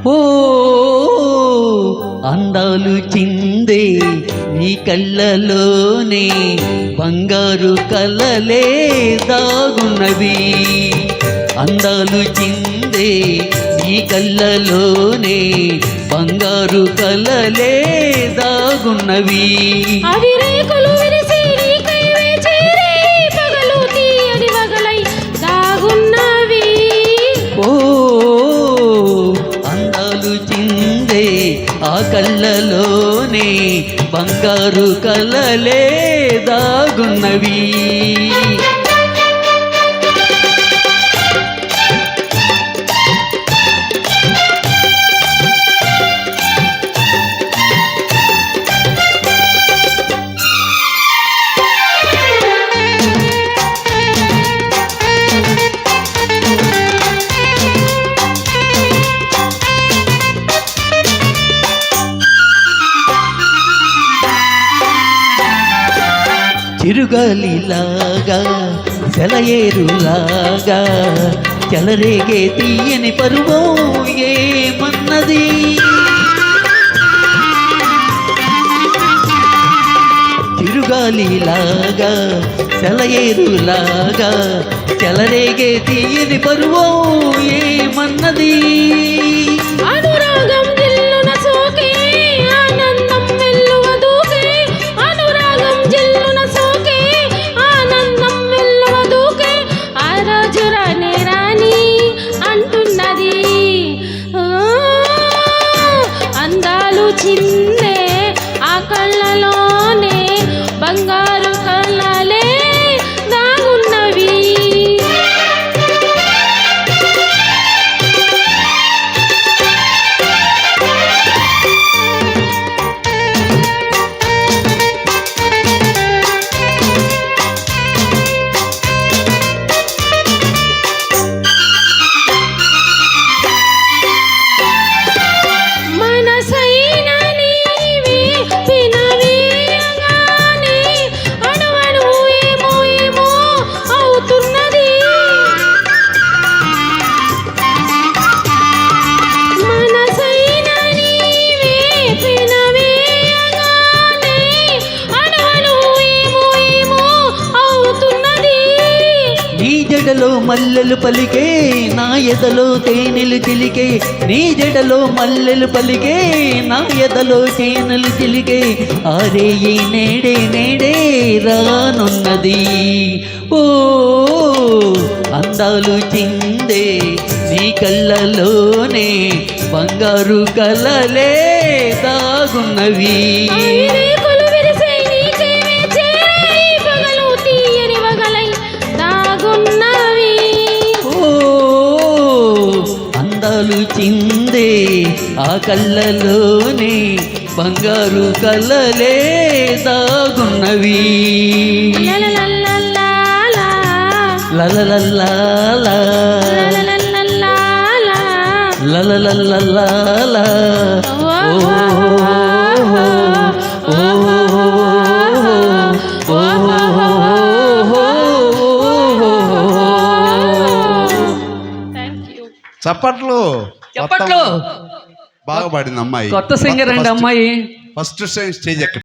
ఓ అందాలు చిందే నీ కళ్ళలోనే బంగారు కలలే దాగున్నవి. అందాలు చిందే నీ కళ్ళలోనే బంగారు కలలే దాగున్నవి. అవి రేకులు విరిసి నీకై వేచేరే పగలు తీయని వగలై దాగున్నవి. ఓ అందాలు చిందే ఆ కళ్ళలోనే బంగారు కలలే దాగున్నవి. చిరుగాలిలాగా సెలయేరులాగా చెలరేగే తీయని పరువో ఏమన్నది. చిరుగాలిలాగా సెలయేరులాగా చెలరేగే తీయని పరువో ఏమన్నది. అనురాగం జిల్లున సోకే ఆనందం వెల్లువ దూకే. అనురాగం జిల్లున సోకే ఆనందం వెల్లువ దూకే. ఆ రోజు రానే రాని అంటున్నది. అందాలు చిందే ఆ కళ్ళలోనే బంగారు కళ్ళలే దాగున్నవి. జడలో మల్లెలు పలికే నా ఎదలో తేనెలు చిలికే. నీ జడలో మల్లెలు పలికే నా ఎదలో తేనెలు చిలికే. ఆరే ఈ నేడే నేడే రానున్నది. ఓ అందాలు చిందే నీ కళ్ళలోనే బంగారు కలలే దాగున్నవి. అందాలు చిందే ఆ కళ్ళలోనే బంగారు కలలే దాగున్నవి. లలలల్లాలా లలలల్లాలా చప్పట్లు చప్పట్లు. బాగా పాడింది అమ్మాయి. కొత్త సింగర్ అండి అమ్మాయి. ఫస్ట్ స్టేజ్ ఎక్కడ